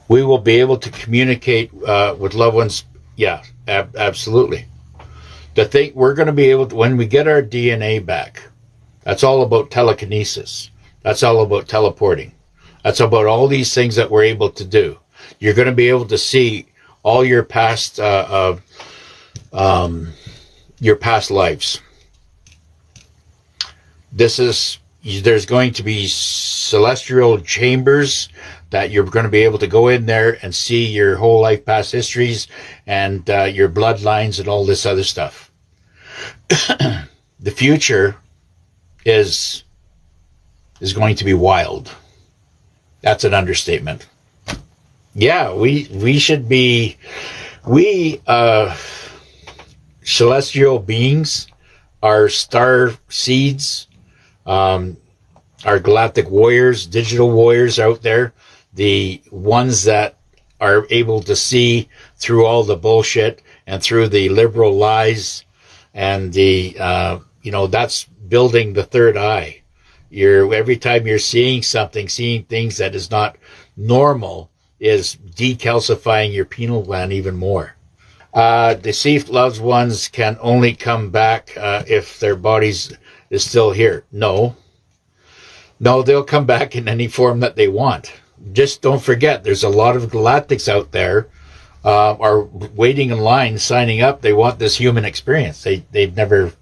We will be able to communicate with loved ones. Yeah, absolutely. The thing we're going to be able to, when we get our DNA back, that's all about telekinesis. That's all about teleporting. That's about all these things that we're able to do. You're going to be able to see all your past lives. There's going to be celestial chambers that you're going to be able to go in there and see your whole life past histories and your bloodlines and all this other stuff. The future is going to be wild. That's an understatement. Yeah, we should be, celestial beings, our star seeds, our galactic warriors, digital warriors out there, the ones that are able to see through all the bullshit and through the liberal lies and the, that's building the third eye. Every time you're seeing things that is not normal is decalcifying your pineal gland even more. Deceased loved ones can only come back if their bodies is still here. No, they'll come back in any form that they want. Just don't forget, there's a lot of galactics out there are waiting in line, signing up. They want this human experience. They've never,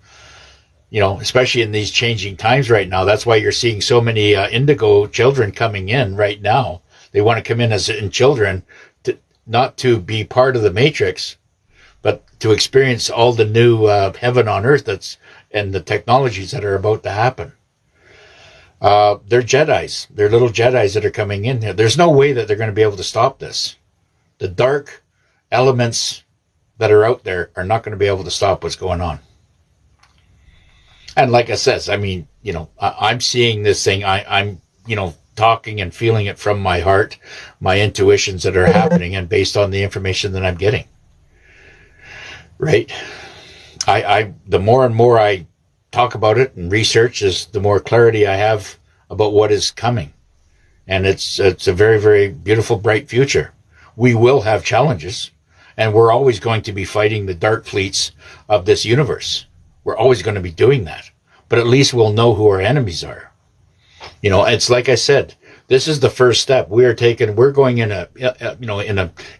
especially in these changing times right now. That's why you're seeing so many indigo children coming in right now. They want to come in as in children, not to be part of the matrix, but to experience all the new heaven on earth and the technologies that are about to happen. They're Jedis. They're little Jedis that are coming in here. There's no way that they're going to be able to stop this. The dark elements that are out there are not going to be able to stop what's going on. And like I says, I'm seeing this thing. I'm talking and feeling it from my heart, my intuitions that are happening, and based on the information that I'm getting. Right? The more and more I talk about it and research, is the more clarity I have about what is coming. And it's a very, very beautiful, bright future. We will have challenges, and we're always going to be fighting the dark fleets of this universe. We're always going to be doing that. But at least we'll know who our enemies are. It's like I said, this is the first step. We're going in a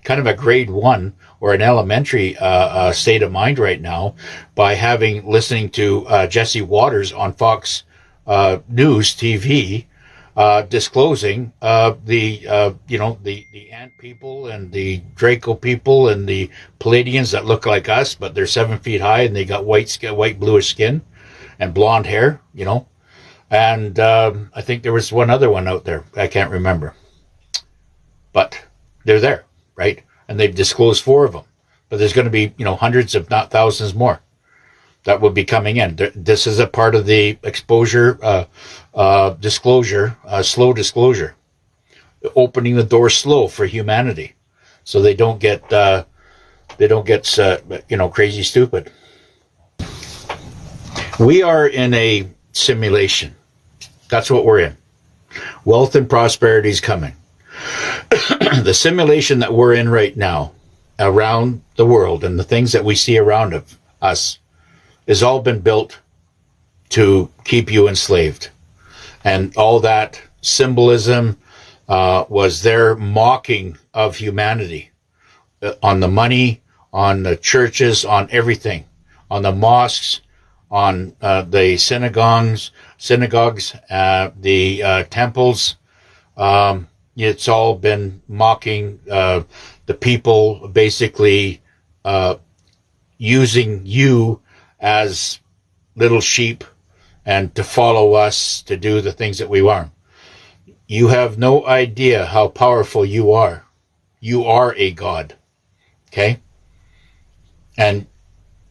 kind of a grade 1 or an elementary state of mind right now by listening to Jesse Waters on Fox News TV disclosing the ant people and the Draco people and the Palladians that look like us, but they're 7 feet high and they got white bluish skin and blonde hair, And I think there was one other one out there. I can't remember. But they're there, right? And they've disclosed 4 of them. But there's going to be, hundreds, if not thousands more that will be coming in. This is a part of the exposure, disclosure, slow disclosure. Opening the door slow for humanity. So they don't get crazy stupid. We are in a simulation. That's what we're in. Wealth and prosperity is coming. The simulation that we're in right now around the world and the things that we see around of us has all been built to keep you enslaved. And all that symbolism was their mocking of humanity on the money, on the churches, on everything, on the mosques, on the synagogues, the temples. It's all been mocking the people, basically using you as little sheep and to follow us to do the things that we want. You have no idea how powerful you are. You are a God. Okay? And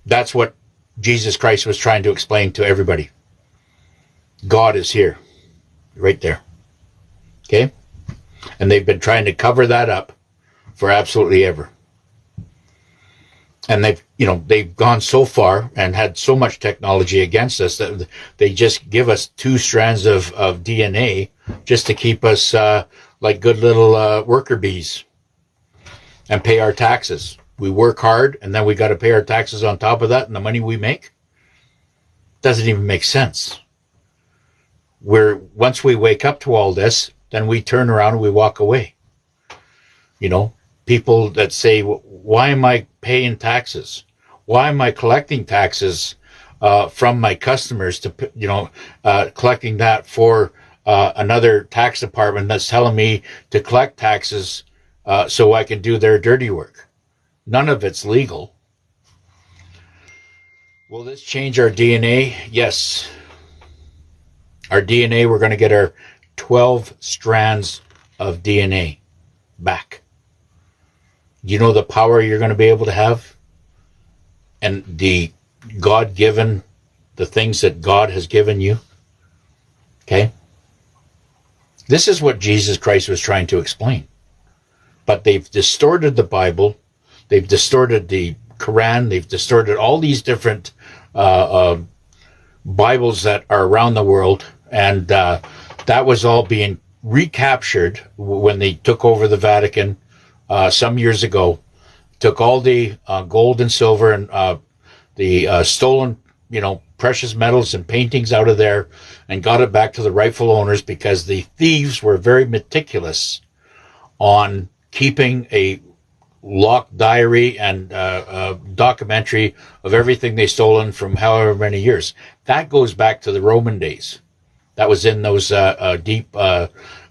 that's what Jesus Christ was trying to explain to everybody. God is here. Right there. Okay? And they've been trying to cover that up for absolutely ever. And they've gone so far and had so much technology against us that they just give us 2 strands of DNA just to keep us like good little worker bees. and pay our taxes. We work hard, and then we got to pay our taxes on top of that, and the money we make doesn't even make sense. Once we wake up to all this, then we turn around and we walk away. You know, people that say, why am I paying taxes? Why am I collecting taxes from my customers to, collecting that for another tax department that's telling me to collect taxes so I can do their dirty work? None of it's legal. Will this change our DNA? Yes. Our DNA, we're going to get our 12 strands of DNA back. You know the power you're going to be able to have? And the God-given, the things that God has given you? Okay? This is what Jesus Christ was trying to explain. But they've distorted the Bible. They've distorted the Quran. They've distorted all these different Bibles that are around the world. And that was all being recaptured when they took over the Vatican some years ago. Took all the gold and silver and the stolen, precious metals and paintings out of there and got it back to the rightful owners, because the thieves were very meticulous on keeping a locked diary and documentary of everything they stolen from however many years. That goes back to the Roman days. That was in those deep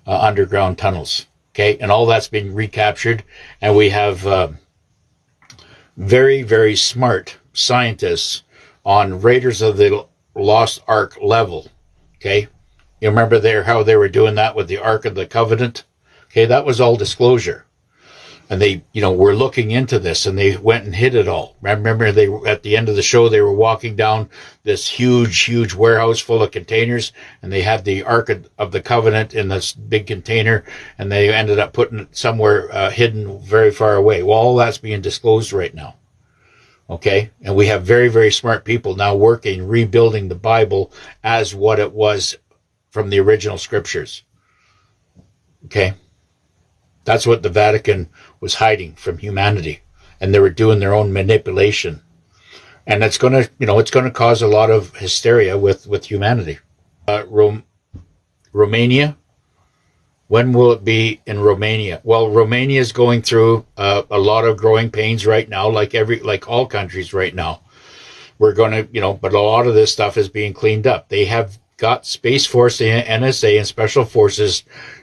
underground tunnels. Okay, and all that's been recaptured, and we have very, very smart scientists on Raiders of the Lost Ark level. Okay, you remember how they were doing that with the Ark of the Covenant? Okay, that was all disclosure. And they, were looking into this, and they went and hid it all. Remember, at the end of the show, they were walking down this huge, huge warehouse full of containers, and they had the Ark of the Covenant in this big container, and they ended up putting it somewhere hidden very far away. Well, all that's being disclosed right now. Okay? And we have very, very smart people now working, rebuilding the Bible as what it was from the original scriptures. Okay? That's what the Vatican was hiding from humanity, and they were doing their own manipulation, and it's going to cause a lot of hysteria with humanity. Romania. When will it be in Romania? Well, Romania is going through a lot of growing pains right now, like all countries right now. We're going to, but a lot of this stuff is being cleaned up. They have got Space Force, NSA, and Special Forces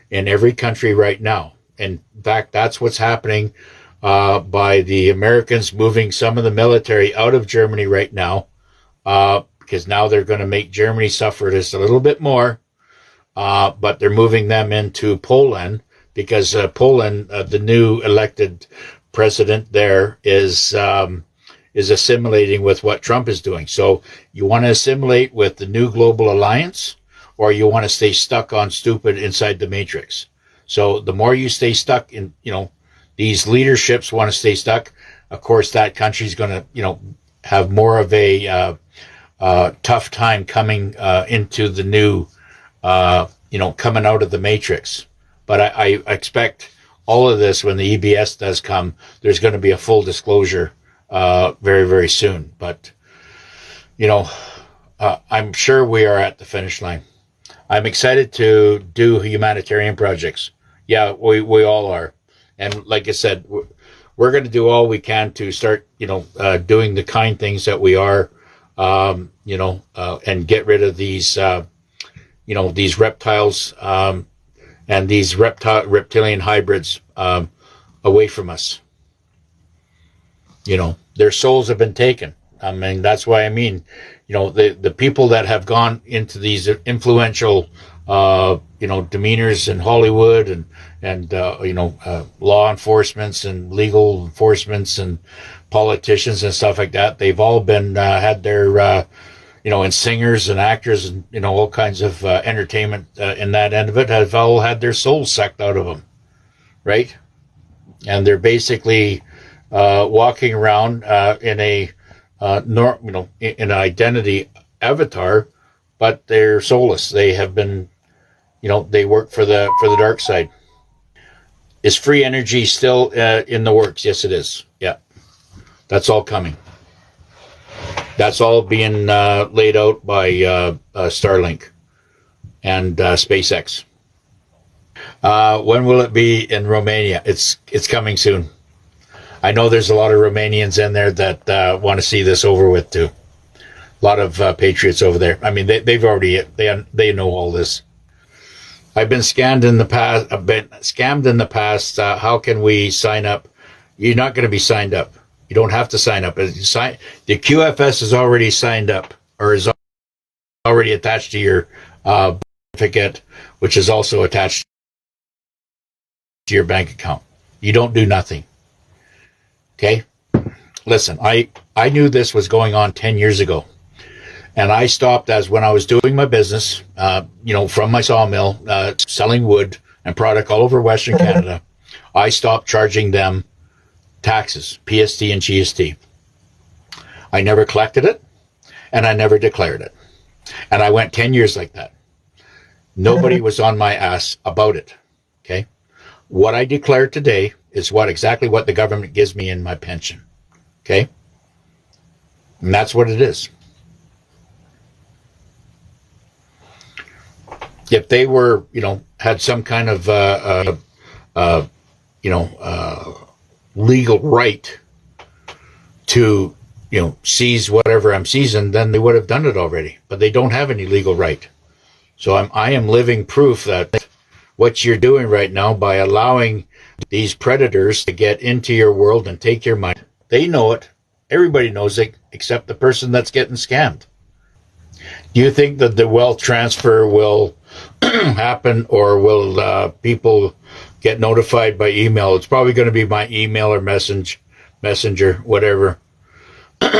in every country right now. In fact, that's what's happening by the Americans moving some of the military out of Germany right now, because now they're going to make Germany suffer just a little bit more, but they're moving them into Poland, because Poland, the new elected president there, is assimilating with what Trump is doing. So you want to assimilate with the new global alliance, or you want to stay stuck on stupid inside the matrix? So the more you stay stuck in, these leaderships want to stay stuck. Of course, that country's going to, have more of a tough time coming into the new, coming out of the matrix. But I expect all of this, when the EBS does come, there's going to be a full disclosure very, very soon. But, I'm sure we are at the finish line. I'm excited to do humanitarian projects. Yeah, we all are. And like I said, we're going to do all we can to start, doing the kind things that we are, and get rid of these, these reptiles and these reptilian hybrids away from us. Their souls have been taken. I mean, that's why the people that have gone into these influential demeanors in Hollywood and law enforcements and legal enforcements and politicians and stuff like that, they've all been had their and singers and actors and all kinds of entertainment in that end of it have all had their souls sucked out of them, right? And they're basically walking around in a in an identity avatar, but they're soulless. They have been, they work for the dark side. Is free energy still in the works? Yes, it is. Yeah, that's all coming. That's all being laid out by Starlink and SpaceX. When will it be in Romania? It's coming soon. I know there's a lot of Romanians in there that want to see this over with too. A lot of patriots over there. I mean, they've already they know all this. I've been scammed in the past. I've been scammed in the past. How can we sign up? You're not going to be signed up. You don't have to sign up. The QFS is already signed up, or is already attached to your certificate, which is also attached to your bank account. You don't do nothing. Okay? Listen, I knew this was going on 10 years ago. And I stopped as when I was doing my business, from my sawmill, selling wood and product all over Western Canada. I stopped charging them taxes, PST and GST. I never collected it, and I never declared it. And I went 10 years like that. Nobody was on my ass about it. Okay? What I declared today is exactly what the government gives me in my pension. Okay? And that's what it is. If they were, had some kind of, legal right to, seize whatever I'm seizing, then they would have done it already. But they don't have any legal right. So I am living proof that what you're doing right now by allowing these predators to get into your world and take your money, they know it. Everybody knows it, except the person that's getting scammed. Do you think that the wealth transfer will happen, or will people get notified by email? It's probably going to be by email or messenger, whatever.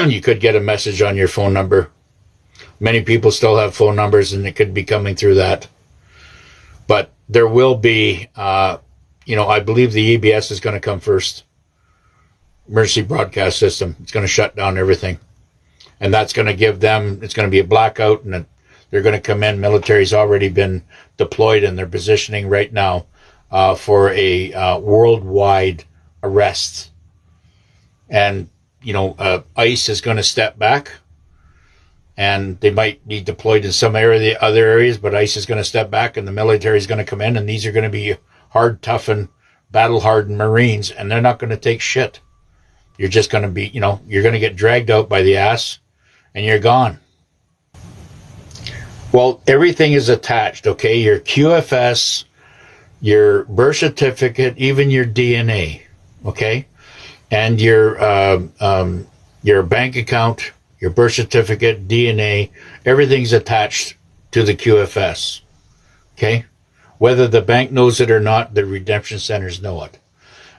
You could get a message on your phone number. Many people still have phone numbers, and it could be coming through that. But there will be, I believe the EBS is going to come first. Emergency Broadcast System. It's going to shut down everything. And that's going to give them, it's going to be a blackout, and they're going to come in. Military's already been deployed, and they're positioning right now for a worldwide arrest. And, ICE is going to step back, and they might be deployed in some other areas, but ICE is going to step back, and the military is going to come in, and these are going to be hard, toughened, battle-hardened Marines, and they're not going to take shit. You're just going to be, you're going to get dragged out by the ass, and you're gone. Well, everything is attached, okay? Your QFS, your birth certificate, even your DNA, okay? And your bank account, your birth certificate, DNA, everything's attached to the QFS, okay? Whether the bank knows it or not, the redemption centers know it.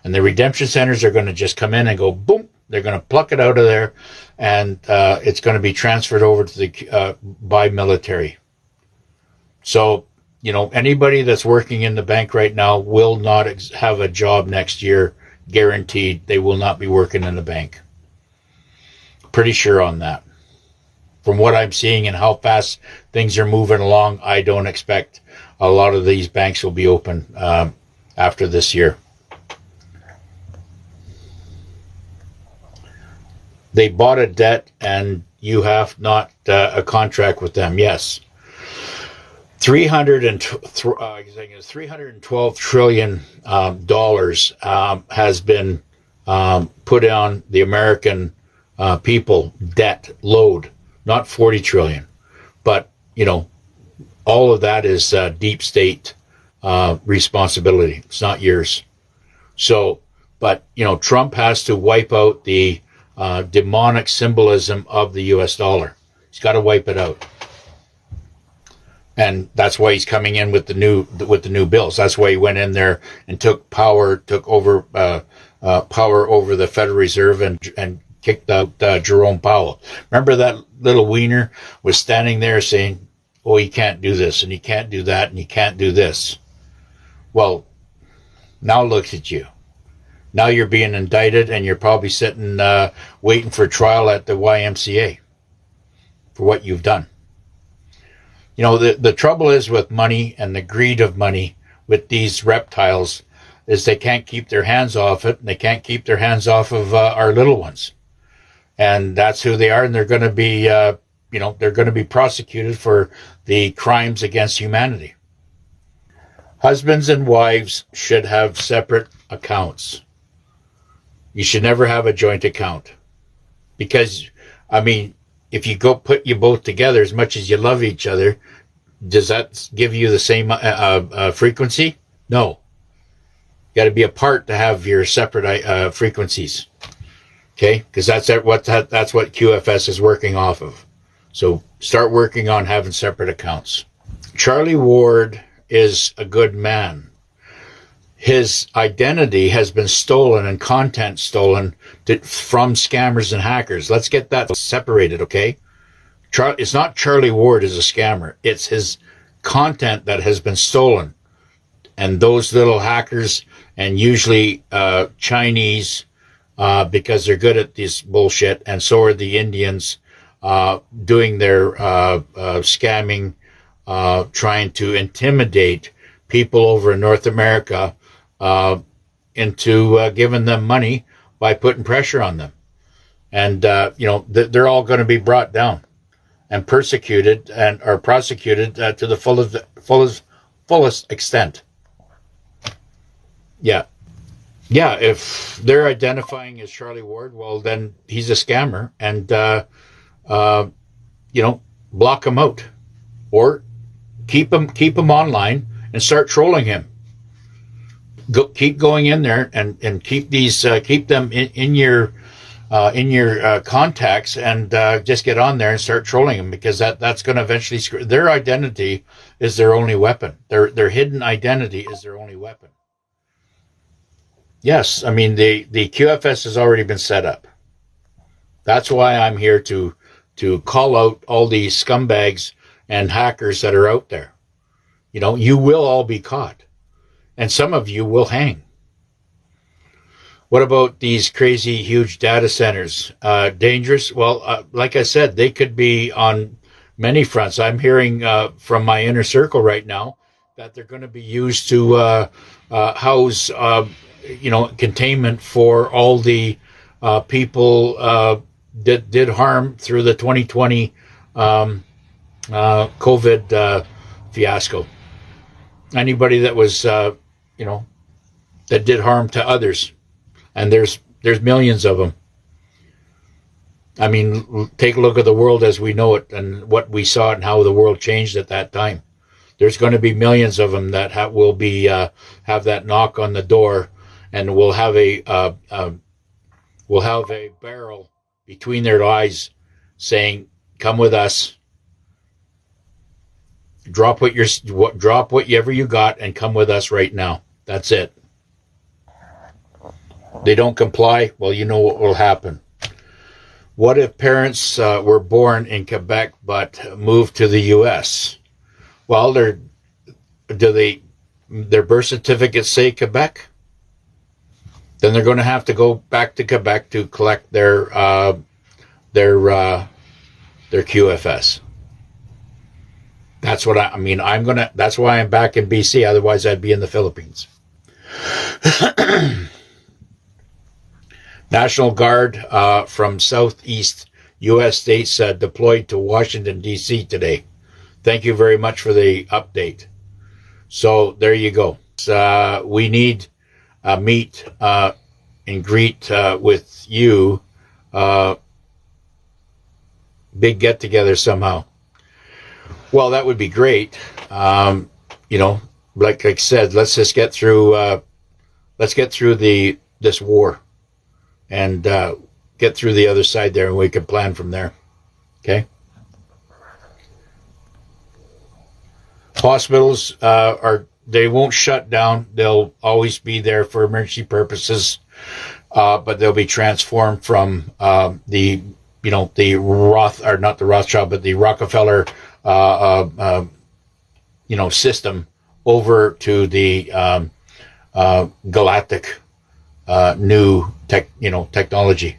And the redemption centers are going to just come in and go, boom, they're going to pluck it out of there, and it's going to be transferred over to the by military. So, anybody that's working in the bank right now will not have a job next year, guaranteed. They will not be working in the bank. Pretty sure on that. From what I'm seeing and how fast things are moving along, I don't expect a lot of these banks will be open after this year. They bought a debt, and you have not a contract with them. Yes. $312 trillion has been put on the American people debt load, not 40 trillion, but all of that is deep state responsibility. It's not yours. So, but Trump has to wipe out the demonic symbolism of the U.S. dollar. He's got to wipe it out. And that's why he's coming in with the new bills. That's why he went in there and took over power over the Federal Reserve and kicked out Jerome Powell. Remember that little wiener was standing there saying, "Oh, you can't do this, and you can't do that, and you can't do this." Well, now look at you. Now you're being indicted, and you're probably sitting waiting for trial at the YMCA for what you've done. The trouble is with money and the greed of money with these reptiles. is they can't keep their hands off it, and they can't keep their hands off of our little ones. And that's who they are, and they're going to be, they're going to be prosecuted for the crimes against humanity. Husbands and wives should have separate accounts. You should never have a joint account. Because, I mean, if you go put you both together, as much as you love each other, does that give you the same frequency? No. You got to be apart to have your separate frequencies. Okay? Because that's what QFS is working off of. So start working on having separate accounts. Charlie Ward is a good man. His identity has been stolen and content stolen from scammers and hackers. Let's get that separated, okay? It's not Charlie Ward is a scammer. It's his content that has been stolen. And those little hackers, and usually Chinese, because they're good at this bullshit, and so are the Indians, doing their scamming, trying to intimidate people over in North America into giving them money by putting pressure on them. And, they're all going to be brought down and persecuted and are prosecuted to the fullest extent. Yeah. Yeah, if they're identifying as Charlie Ward, well, then he's a scammer, and, block him out. Or keep him online and start trolling him. Keep going in there and keep them in your contacts, and just get on there and start trolling them, because that's going to eventually screw. Their identity is their only weapon. Their hidden identity is their only weapon. Yes, I mean the QFS has already been set up. That's why I'm here to call out all these scumbags and hackers that are out there. You will all be caught, and some of you will hang. What about these crazy huge data centers? Dangerous? Well, like I said, they could be on many fronts. I'm hearing from my inner circle right now that they're going to be used to house, containment for all the people that did harm through the 2020 COVID fiasco. Anybody that was, that did harm to others. And there's millions of them. I mean, take a look at the world as we know it and what we saw and how the world changed at that time. There's going to be millions of them that will be have that knock on the door, and will have a barrel between their eyes saying, "Come with us. Drop whatever you got and come with us right now." That's it. They don't comply, well, you know what will happen. What if parents were born in Quebec but moved to the U.S.? Well, their birth certificates say Quebec? Then they're going to have to go back to Quebec to collect their QFS. That's what I mean. That's why I'm back in BC. Otherwise, I'd be in the Philippines. National Guard from Southeast U.S. states deployed to Washington, D.C. today. Thank you very much for the update. So there you go. We need a meet and greet with you. Big get together somehow. Well, that would be great. Like I said, let's just get through. Let's get through this war. And get through the other side there, and we can plan from there. Okay? Hospitals they won't shut down. They'll always be there for emergency purposes, but they'll be transformed from the Rockefeller system over to the galactic new technology.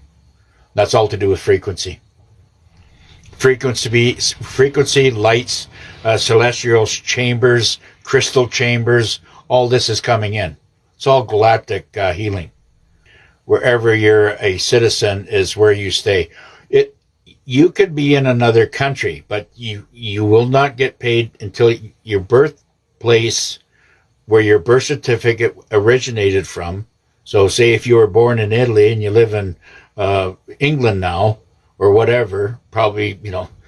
That's all to do with frequency. Frequency, lights, celestial chambers, crystal chambers, all this is coming in. It's all galactic healing. Wherever you're a citizen is where you stay. You could be in another country, but you will not get paid until your birthplace, where your birth certificate originated from. So say if you were born in Italy and you live in England now or whatever, probably,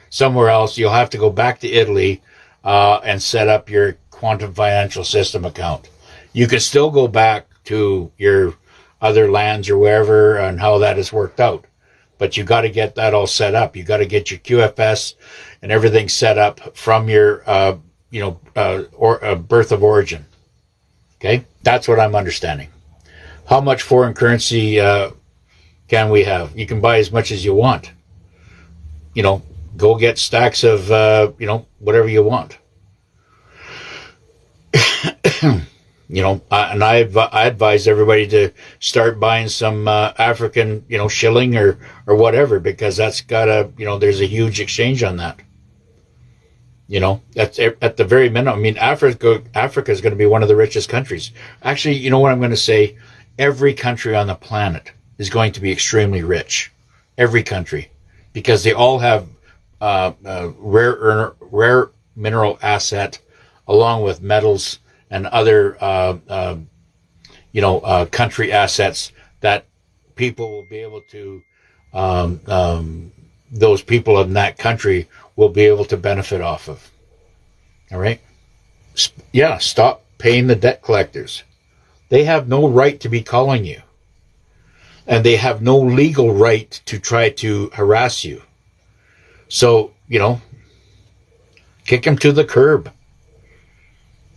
somewhere else, you'll have to go back to Italy and set up your quantum financial system account. You can still go back to your other lands or wherever and how that has worked out. But you got to get that all set up. You got to get your QFS and everything set up from your, birth of origin. Okay, that's what I'm understanding. How much foreign currency can we have? You can buy as much as you want. Go get stacks of, whatever you want. And I advise everybody to start buying some African, shilling or whatever, because that's got there's a huge exchange on that. That's at the very minimum. I mean, Africa is going to be one of the richest countries. Actually, you know what I'm going to say? Every country on the planet is going to be extremely rich. Every country, because they all have rare mineral asset, along with metals and other country assets that people will be able to those people in that country will be able to benefit off of. All right? Yeah, stop paying the debt collectors. They have no right to be calling you. And they have no legal right to try to harass you. So, kick them to the curb.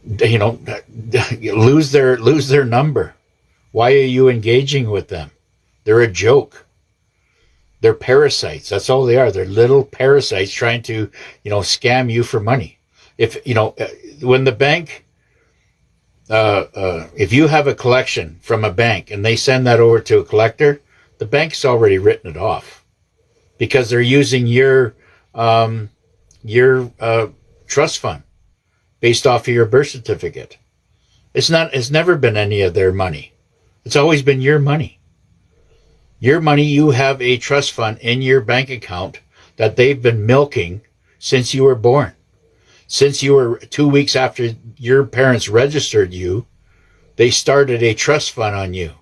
Lose their number. Why are you engaging with them? They're a joke. They're parasites. That's all they are. They're little parasites trying to, scam you for money. If, when the bank, if you have a collection from a bank and they send that over to a collector, the bank's already written it off because they're using your trust fund based off of your birth certificate. It's never been any of their money. It's always been your money. Your money, you have a trust fund in your bank account that they've been milking since you were born. Since you were 2 weeks after your parents registered you, they started a trust fund on you.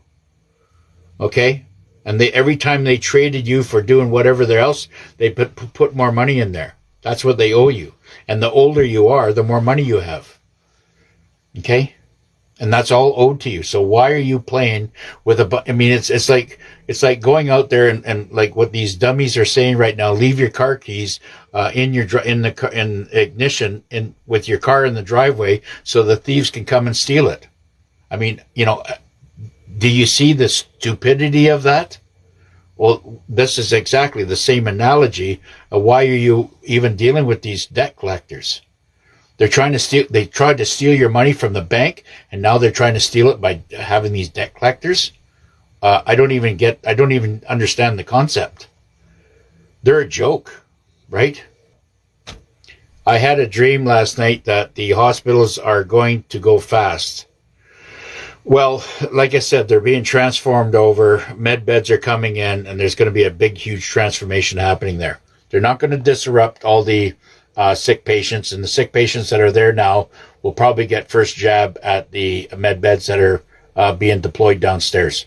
Okay? And every time they traded you for doing whatever else, they put more money in there. That's what they owe you. And the older you are, the more money you have. Okay? And that's all owed to you. So why are you playing with it's like going out there and like what these dummies are saying right now, leave your car keys in ignition with your car in the driveway so the thieves can come and steal it. I mean, do you see the stupidity of that? Well, this is exactly the same analogy of why are you even dealing with these debt collectors? They tried to steal your money from the bank, and now they're trying to steal it by having these debt collectors. I don't even understand the concept. They're a joke, right? I had a dream last night that the hospitals are going to go fast. Well, like I said, they're being transformed over. Med beds are coming in, and there's going to be a big, huge transformation happening there. They're not going to disrupt all the sick patients, and the sick patients that are there now will probably get first jab at the med beds that are being deployed downstairs.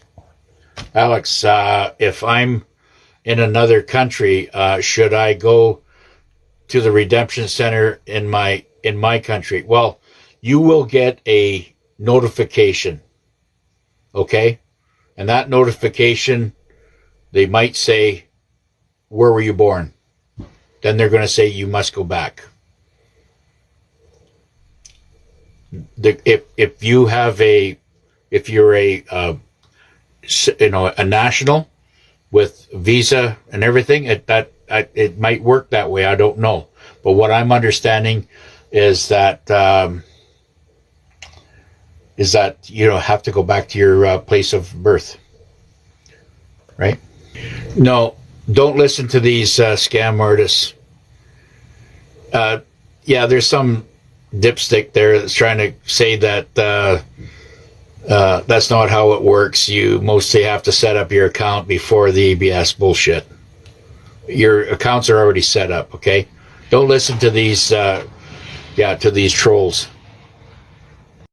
Alex, if I'm in another country, should I go to the redemption center in my country? Well, you will get a notification, okay? And that notification, they might say, where were you born? Then they're going to say you must go back. If you're a national with visa and everything, it might work that way. I don't know, but what I'm understanding is that you have to go back to your place of birth, right? No. Don't listen to these scam artists. There's some dipstick there that's trying to say that That's not how it works. You mostly have to set up your account before the ABS bullshit. Your accounts are already set up, okay? Don't listen to these, to these trolls.